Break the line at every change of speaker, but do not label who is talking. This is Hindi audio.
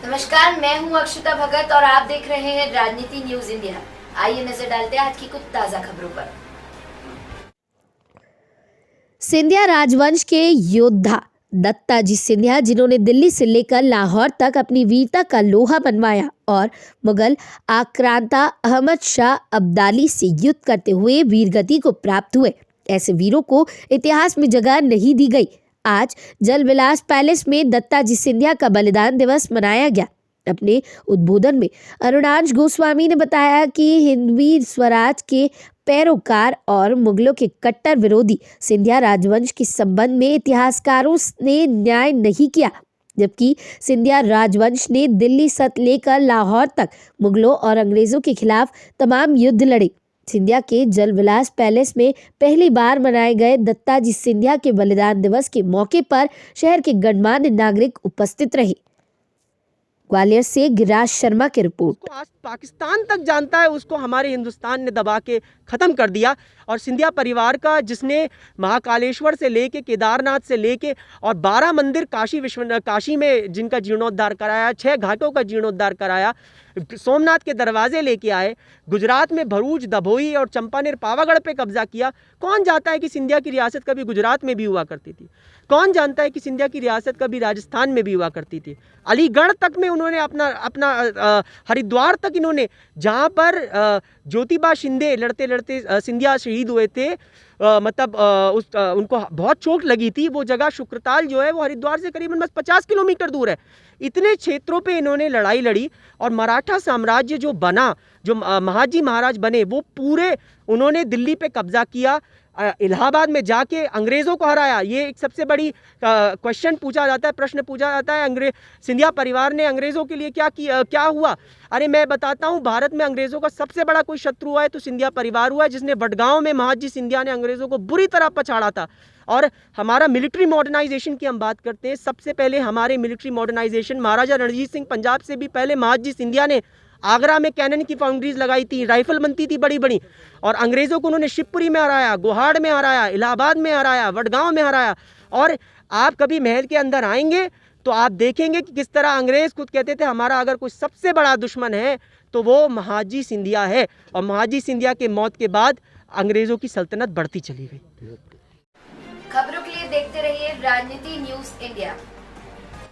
नमस्कार, मैं हूं अक्षता भगत और आप देख रहे हैं राजनीति न्यूज इंडिया। आइए नजर डालते हैं आज की कुछ ताजा खबरों पर।
सिंधिया राजवंश के योद्धा दत्ताजी सिंधिया, जिन्होंने दिल्ली से लेकर लाहौर तक अपनी वीरता का लोहा बनवाया और मुगल आक्रांता अहमद शाह अब्दाली से युद्ध करते हुए वीरगति को प्राप्त हुए, ऐसे वीरों को इतिहास में जगह नहीं दी गई। आज जल विलास पैलेस में दत्ताजी सिंधिया का बलिदान दिवस मनाया गया। अपने उद्बोधन में अरुणांश गोस्वामी ने बताया कि हिंदवी स्वराज के पैरोकार और मुगलों के कट्टर विरोधी सिंधिया राजवंश के संबंध में इतिहासकारों ने न्याय नहीं किया, जबकि सिंधिया राजवंश ने दिल्ली से लेकर लाहौर तक मुगलों और अंग्रेजों के खिलाफ तमाम युद्ध लड़े। सिंधिया के जल विलास पैलेस में पहली बार मनाए गए दत्ताजी सिंधिया के बलिदान दिवस के मौके पर शहर के गणमान्य नागरिक उपस्थित रहे। ग्वालियर से गिराज शर्मा की रिपोर्ट।
आज पाकिस्तान तक जानता है, उसको हमारे हिंदुस्तान ने दबा के ख़त्म कर दिया। और सिंधिया परिवार का, जिसने महाकालेश्वर से लेके केदारनाथ से लेके और 12 मंदिर काशी में जिनका जीर्णोद्धार कराया, 6 घाटों का जीर्णोद्धार कराया, सोमनाथ के दरवाजे लेके आए, गुजरात में भरूच, दभोई और चंपानेर, पावागढ़ पे कब्जा किया। कौन जानता है कि सिंधिया की रियासत कभी गुजरात में भी हुआ करती थी? कौन जानता है कि सिंधिया की रियासत कभी राजस्थान में भी हुआ करती थी? अलीगढ़ तक में उन्होंने अपना हरिद्वार तक इन्होंने, जहाँ पर ज्योतिबा शिंदे लड़ते लड़ते सिंधिया शहीद हुए थे, उनको बहुत चोट लगी थी। वो जगह शुक्रताल जो है वो हरिद्वार से करीबन बस 50 किलोमीटर दूर है। इतने क्षेत्रों पे इन्होंने लड़ाई लड़ी और मराठा साम्राज्य जो बना, जो महाजी महाराज बने, वो पूरे उन्होंने दिल्ली पे कब्जा किया, इलाहाबाद में जाके अंग्रेज़ों को हराया। ये एक सबसे बड़ी क्वेश्चन पूछा जाता है, प्रश्न पूछा जाता है, सिंधिया परिवार ने अंग्रेज़ों के लिए क्या किया, क्या हुआ? अरे मैं बताता हूँ, भारत में अंग्रेज़ों का सबसे बड़ा कोई शत्रु हुआ है तो सिंधिया परिवार हुआ है, जिसने वडगांव में महाजी सिंधिया ने अंग्रेज़ों को बुरी तरह पछाड़ा था। और हमारा मिलिट्री मॉडर्नाइजेशन की हम बात करते हैं, सबसे पहले हमारे मिलिट्री मॉडर्नाइजेशन महाराजा रणजीत सिंह, पंजाब से भी पहले महाजी सिंधिया ने आगरा में कैनन की फाउंड्रीज लगाई थी, राइफल बनती थी बड़ी बड़ी, और अंग्रेज़ों को उन्होंने शिवपुरी में हराया, गोहाड़ में हराया, इलाहाबाद में हराया, वडगांव में हराया। और आप कभी महल के अंदर आएंगे तो आप देखेंगे कि किस तरह अंग्रेज़ खुद कहते थे हमारा अगर कोई सबसे बड़ा दुश्मन है तो वो महाजी सिंधिया है। और महाजी सिंधिया के मौत के बाद अंग्रेज़ों की सल्तनत बढ़ती चली गई।
खबरों के लिए देखते रहिए राजनीति न्यूज इंडिया।